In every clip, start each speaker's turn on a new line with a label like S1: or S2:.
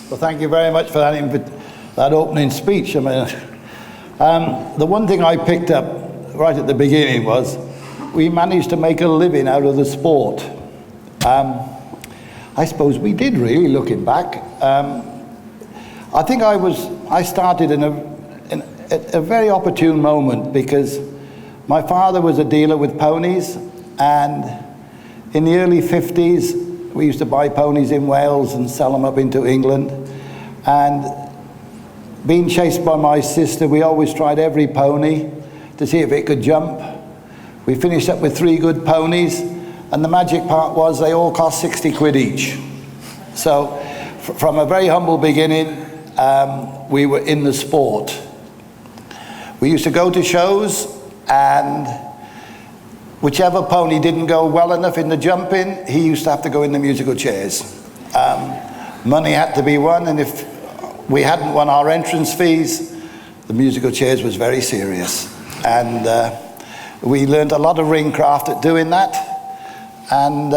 S1: Well, thank you very much for that opening speech. I mean, the one thing I picked up right at the beginning was we managed to make a living out of the sport. I suppose we did, really, looking back. I think I started in a very opportune moment, because my father was a dealer with ponies, and in the early 50s we used to buy ponies in Wales and sell them up into England. And being chased by my sister, we always tried every pony to see if it could jump. We finished up with 3 good ponies, and the magic part was they all cost 60 quid each. So from a very humble beginning, we were in the sport. We used to go to shows, and whichever pony didn't go well enough in the jumping, he used to have to go in the musical chairs. Money had to be won, and if we hadn't won our entrance fees, the musical chairs was very serious. And we learned a lot of ring craft at doing that. And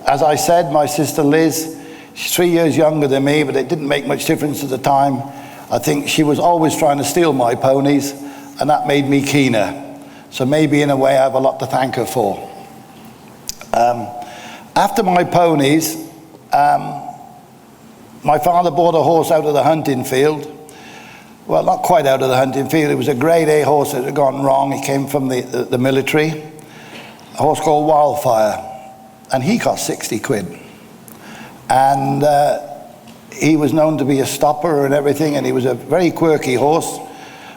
S1: as I said, my sister Liz, she's 3 years younger than me, but it didn't make much difference at the time. I think she was always trying to steal my ponies, and that made me keener. So maybe in a way I have a lot to thank her for. After my ponies, my father bought a horse out of the hunting field. Well, not quite out of the hunting field. It was a grade A horse that had gone wrong. He came from the military. A horse called Wildfire. And he cost 60 quid. And he was known to be a stopper and everything, and he was a very quirky horse.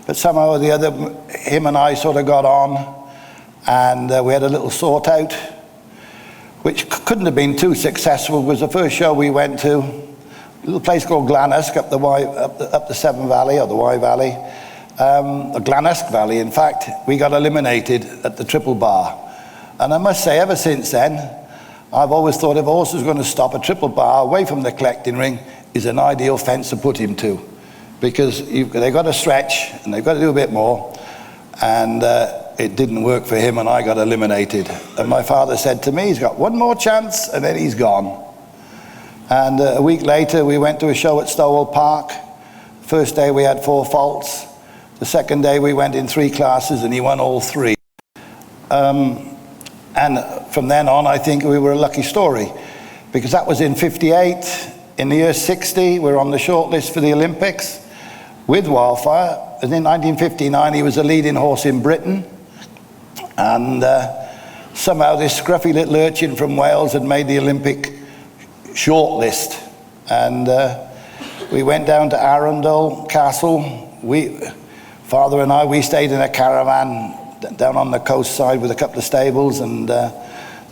S1: But somehow or the other, him and I sort of got on, and we had a little sort out, which couldn't have been too successful. It was the first show we went to, a little place called Glanusk up the Severn Valley, or the Wye Valley, the Glanusk Valley, in fact. We got eliminated at the triple bar. And I must say, ever since then, I've always thought if a horse was going to stop, a triple bar away from the collecting ring is an ideal fence to put him to. Because they've got to stretch, and they've got to do a bit more. And it didn't work for him, and I got eliminated. And my father said to me, he's got one more chance, and then he's gone. And a week later, we went to a show at Stowell Park. First day, we had 4 faults. The second day, we went in 3 classes, and he won all 3. And from then on, I think we were a lucky story, because that was in 58. In the year 60, we were on the short list for the Olympics with Wildfire. And in 1959, he was a leading horse in Britain. And somehow this scruffy little urchin from Wales had made the Olympic short list. And we went down to Arundel Castle. Father and I, we stayed in a caravan down on the coast side with a couple of stables, and the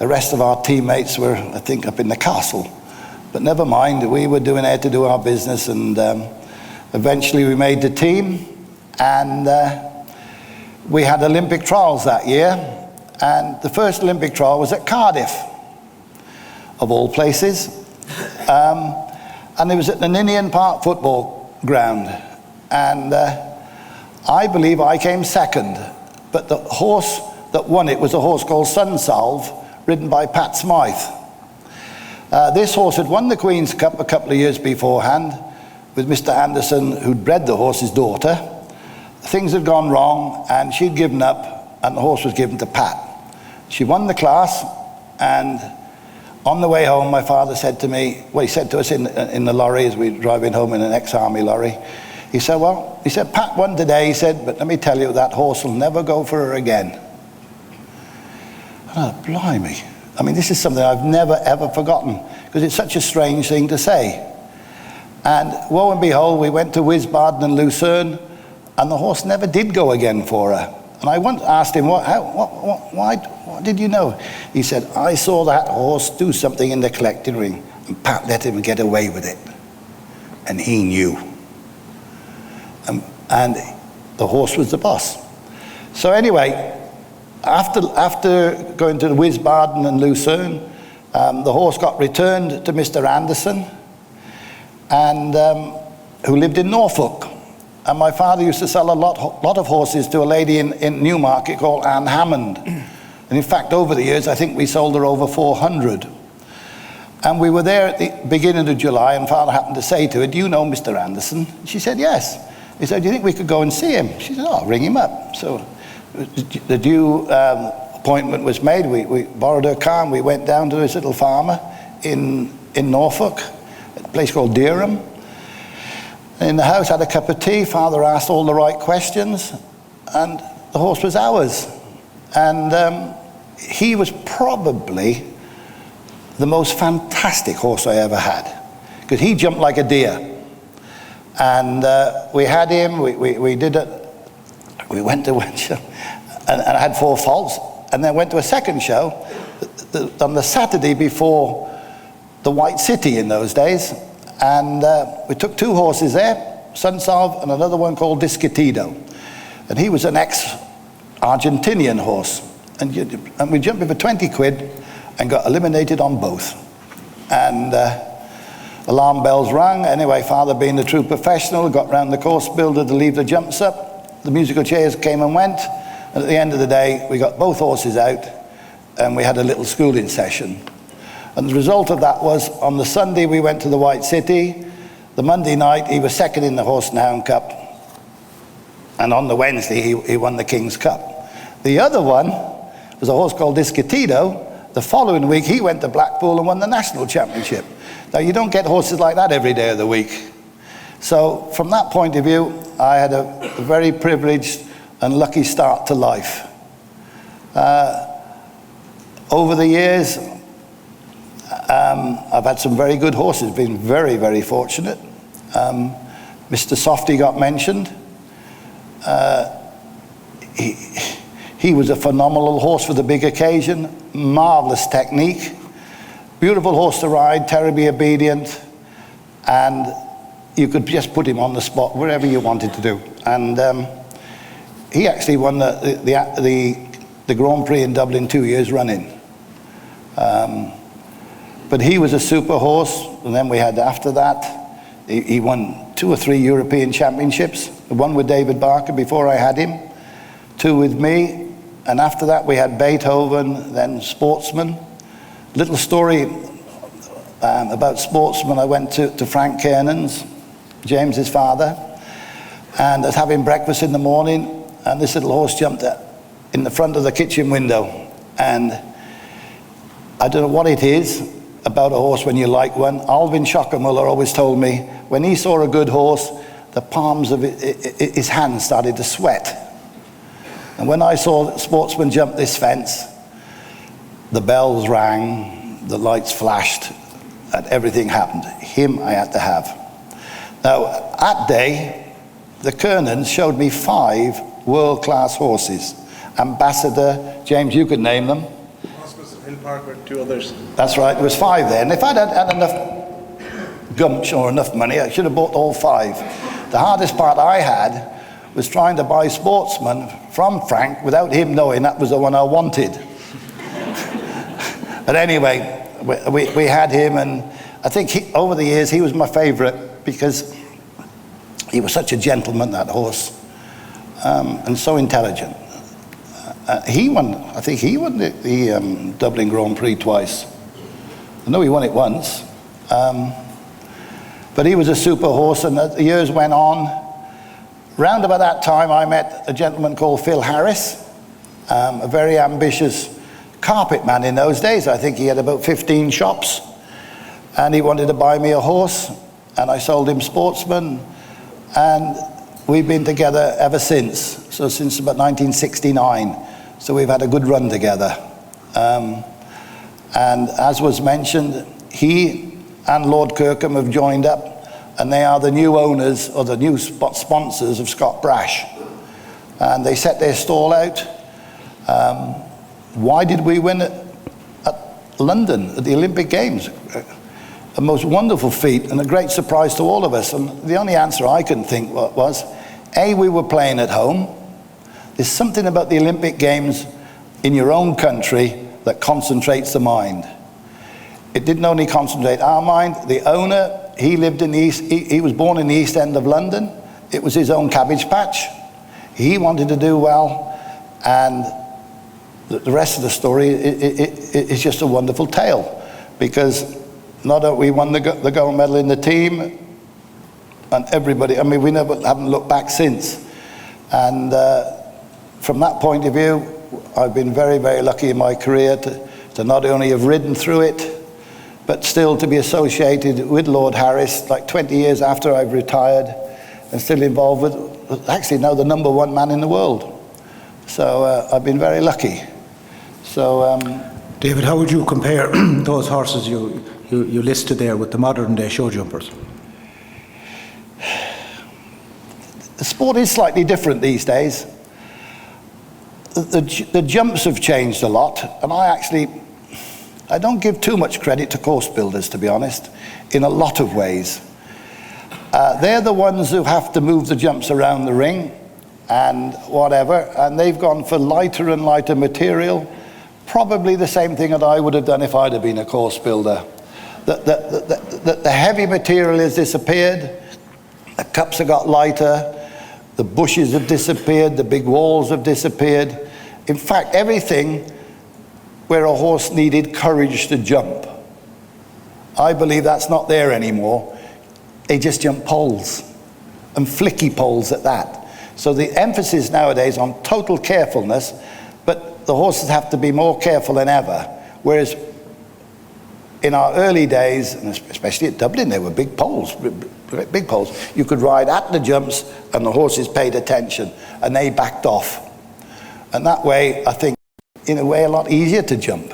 S1: rest of our teammates were, I think, up in the castle. But never mind, we were doing it to do our business, and eventually we made the team, and we had Olympic trials that year, and the first Olympic trial was at Cardiff, of all places, and it was at the Ninian Park football ground, and I believe I came second, but the horse that won it was a horse called Sunsalve, ridden by Pat Smythe. This horse had won the Queen's Cup a couple of years beforehand with Mr. Anderson, who'd bred the horse's daughter. Things had gone wrong, and she'd given up, and the horse was given to Pat. She won the class, and on the way home, my father said to me, well, he said to us in the lorry as we were driving home in an ex-army lorry, he said, Pat won today, he said, but let me tell you, that horse will never go for her again. Oh, blimey. I mean, this is something I've never, ever forgotten, because it's such a strange thing to say. And woe and behold, we went to Wiesbaden and Lucerne, and the horse never did go again for her. And I once asked him, why did you know? He said, I saw that horse do something in the collecting ring, and Pat let him get away with it. And he knew. And the horse was the boss. So anyway, after going to Wiesbaden and Lucerne, the horse got returned to Mr. Anderson, and who lived in Norfolk. And my father used to sell a lot of horses to a lady in Newmarket called Anne Hammond. And in fact, over the years, I think we sold her over 400. And we were there at the beginning of July, and Father happened to say to her, "Do you know Mr. Anderson?" She said, "Yes." He said, "Do you think we could go and see him?" She said, "Oh, I'll ring him up." So the due appointment was made. We borrowed her car and we went down to this little farmer in Norfolk, a place called Dereham. In the house, had a cup of tea. Father asked all the right questions, and the horse was ours. And he was probably the most fantastic horse I ever had, because he jumped like a deer. And we had him. We did it. We went to one show, and I had 4 faults, and then went to a second show on the Saturday before the White City in those days. And we took 2 horses there, Sunsalve and another one called Discutido. And he was an ex-Argentinian horse. And we jumped in for 20 quid and got eliminated on both. And alarm bells rang. Anyway, Father, being a true professional, got round the course builder to leave the jumps up. The musical chairs came and went. And at the end of the day, we got both horses out and we had a little schooling session. And the result of that was, on the Sunday we went to the White City. The Monday night he was second in the Horse and Hound Cup. And on the Wednesday he won the King's Cup. The other one was a horse called Discutido. The following week he went to Blackpool and won the national championship. Now you don't get horses like that every day of the week. So from that point of view, I had a very privileged and lucky start to life. Over the years, I've had some very good horses, been very, very fortunate. Mr. Softy got mentioned. He was a phenomenal horse for the big occasion, marvelous technique, beautiful horse to ride, terribly obedient, and you could just put him on the spot wherever you wanted to do. And he actually won the Grand Prix in Dublin 2 years running. But he was a super horse, and then we had after that, he won 2 or 3 European championships, one with David Barker before I had him, 2 with me, and after that we had Beethoven, then Sportsman. Little story about Sportsman, I went to Frank Kernan's, James's father, and I was having breakfast in the morning, and this little horse jumped in the front of the kitchen window, and I don't know what it is about a horse when you like one. Alvin Schockermuller always told me, when he saw a good horse, the palms of his hands started to sweat. And when I saw Sportsman jump this fence, the bells rang, the lights flashed, and everything happened. Him I had to have. Now, that day, the Kernans showed me 5 world-class horses. Ambassador, James, you could name them.
S2: Hill Park were 2 others.
S1: That's right, there was 5 there. And if I'd had enough gumption or enough money, I should have bought all 5. The hardest part I had was trying to buy Sportsman from Frank without him knowing that was the one I wanted. But anyway, we had him, and I think over the years he was my favorite because he was such a gentleman, that horse, and so intelligent. He won, I think he won the Dublin Grand Prix twice. I know he won it once. But he was a super horse, and the years went on. Round about that time, I met a gentleman called Phil Harris, a very ambitious carpet man in those days. I think he had about 15 shops, and he wanted to buy me a horse, and I sold him Sportsman, and we've been together ever since. So since about 1969. So we've had a good run together. And as was mentioned, he and Lord Kirkham have joined up, and they are the new owners or the new sponsors of Scott Brash. And they set their stall out. Why did we win at London at the Olympic Games? A most wonderful feat and a great surprise to all of us. And the only answer I could think was, A, we were playing at home. There's something about the Olympic Games in your own country that concentrates the mind. It didn't only concentrate our mind. The owner, he lived in the East, he was born in the East End of London. It was his own cabbage patch. He wanted to do well, and the rest of the story is just a wonderful tale, because not that we won the gold medal in the team, and everybody, I mean, we haven't looked back since. And from that point of view, I've been very, very lucky in my career to not only have ridden through it, but still to be associated with Lord Harris, like 20 years after I've retired, and still involved with, actually now the #1 man in the world. So I've been very lucky. So,
S3: David, how would you compare those horses you listed there with the modern day show jumpers?
S1: The sport is slightly different these days. The jumps have changed a lot, and I don't give too much credit to course builders, to be honest, in a lot of ways. They're the ones who have to move the jumps around the ring and whatever, and they've gone for lighter and lighter material, probably the same thing that I would have done if I'd have been a course builder. The heavy material has disappeared, the cups have got lighter, the bushes have disappeared, the big walls have disappeared. In fact, everything where a horse needed courage to jump, I believe that's not there anymore. They just jump poles, and flicky poles at that. So the emphasis nowadays on total carefulness, but the horses have to be more careful than ever. Whereas in our early days, and especially at Dublin, there were big poles, big poles. You could ride at the jumps and the horses paid attention and they backed off. And that way, I think, in a way, a lot easier to jump.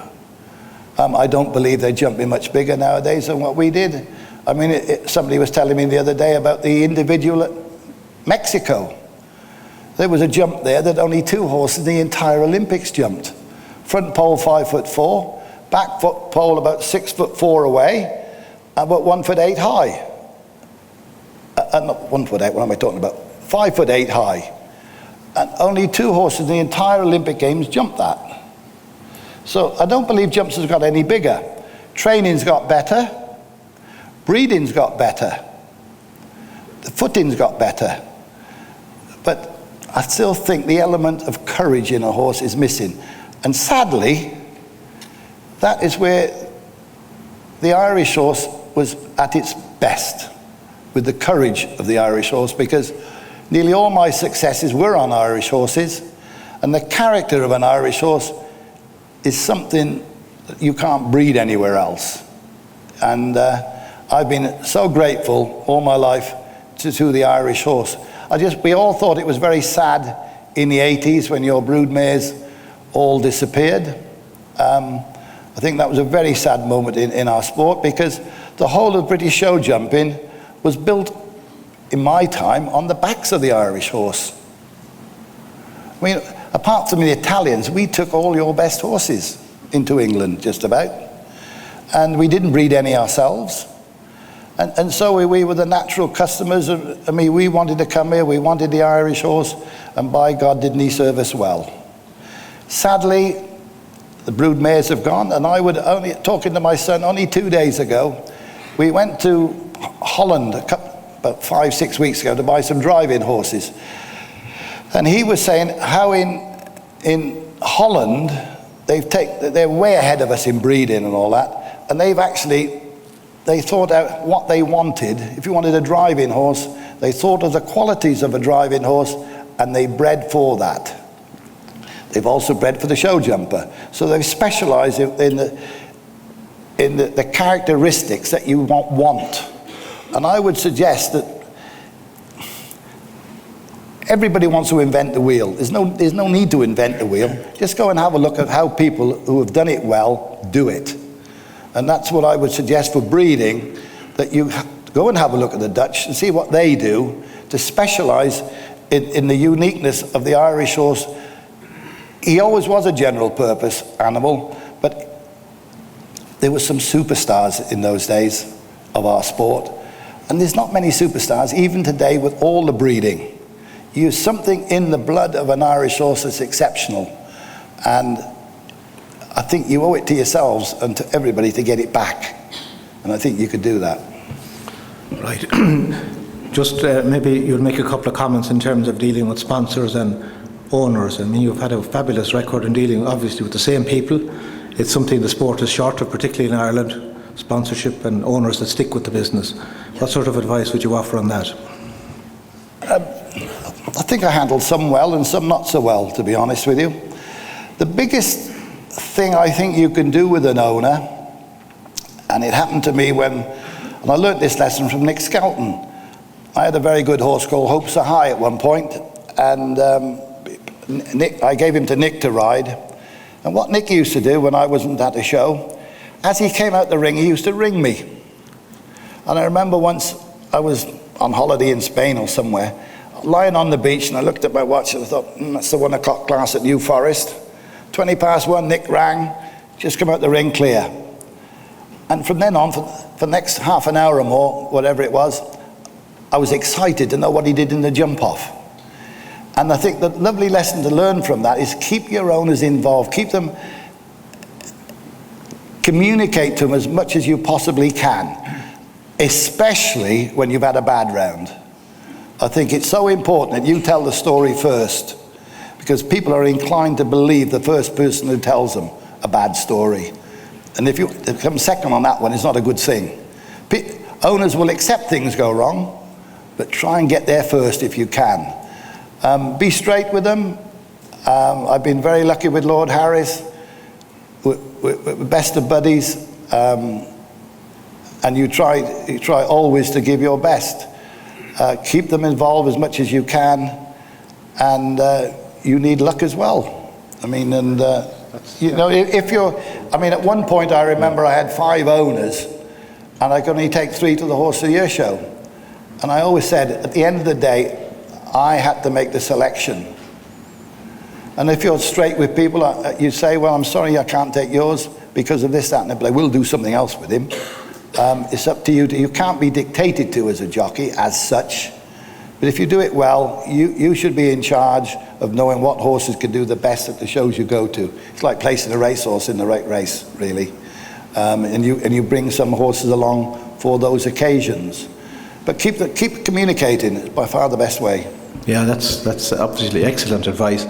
S1: I don't believe they're jumping much bigger nowadays than what we did. I mean, somebody was telling me the other day about the individual at Mexico. There was a jump there that only 2 horses in the entire Olympics jumped. Front pole 5'4", back foot pole about 6'4" away, about 1'8" high. Not 1'8", what am I talking about? 5'8" high. And only 2 horses in the entire Olympic Games jumped that. So I don't believe jumps has got any bigger. Training's got better. Breeding's got better. The footing's got better. But I still think the element of courage in a horse is missing. And sadly, that is where the Irish horse was at its best, with the courage of the Irish horse, because nearly all my successes were on Irish horses, and the character of an Irish horse is something that you can't breed anywhere else. And I've been so grateful all my life to the Irish horse. We all thought it was very sad in the 80s when your broodmares all disappeared. I think that was a very sad moment in our sport, because the whole of British show jumping was built, in my time, on the backs of the Irish horse. I mean, apart from the Italians, we took all your best horses into England, just about. And we didn't breed any ourselves. And so we were the natural customers. I mean, we wanted to come here, we wanted the Irish horse, and by God, didn't he serve us well. Sadly, the brood mares have gone, and I would only, talking to my son only 2 days ago, we went to Holland about 5-6 weeks ago to buy some drive-in horses. And he was saying how in Holland, they're way ahead of us in breeding and all that, and they thought out what they wanted. If you wanted a drive-in horse, they thought of the qualities of a drive-in horse, and they bred for that. They've also bred for the show jumper. So they've specialized in the characteristics that you want. And I would suggest that everybody wants to invent the wheel. There's no need to invent the wheel. Just go and have a look at how people who have done it well do it. And that's what I would suggest for breeding, that you go and have a look at the Dutch and see what they do to specialize in the uniqueness of the Irish horse. He always was a general purpose animal, but there were some superstars in those days of our sport. And there's not many superstars, even today, with all the breeding. There's something in the blood of an Irish horse that's exceptional. And I think you owe it to yourselves and to everybody to get it back. And I think you could do that.
S3: Right. Just maybe you'll make a couple of comments in terms of dealing with sponsors and owners. I mean, you've had a fabulous record in dealing, obviously, with the same people. It's something the sport is short of, particularly in Ireland. sponsorship and owners that stick with the business. What sort of advice would you offer on that?
S1: I think I handled some well and some not so well, to be honest with you. The biggest thing I think you can do with an owner, and it happened to me and I learnt this lesson from Nick Skelton. I had a very good horse called Hope So High at one point, and I gave him to Nick to ride. And what Nick used to do when I wasn't at a show, as he came out the ring, he used to ring me. And I remember once I was on holiday in Spain or somewhere, lying on the beach, and I looked at my watch and I thought, that's the 1 o'clock class at New Forest. 20 past 1, Nick rang, just come out the ring clear. And from then on, for the next half an hour or more, whatever it was, I was excited to know what he did in the jump off. And I think the lovely lesson to learn from that is keep your owners involved, keep them, communicate to them as much as you possibly can, especially when you've had a bad round. I think it's so important that you tell the story first, because people are inclined to believe the first person who tells them a bad story. And if you come second on that one, it's not a good thing. Owners will accept things go wrong, but try and get there first if you can. Be straight with them. I've been very lucky with Lord Harris. We're best of buddies. And you try always to give your best. Keep them involved as much as you can. And you need luck as well. I mean, and you know, if you're, I mean, at one point I remember I had 5 owners, and I could only take 3 to the Horse of the Year show. And I always said, at the end of the day, I had to make the selection. And if you're straight with people, you say, well, I'm sorry, I can't take yours because of this, that, and the play. We'll do something else with him. It's up to you. You can't be dictated to as a jockey as such. But if you do it well, you should be in charge of knowing what horses can do the best at the shows you go to. It's like placing a racehorse in the right race, really. And you bring some horses along for those occasions. But keep communicating. It's by far the best way.
S3: Yeah, that's obviously excellent advice.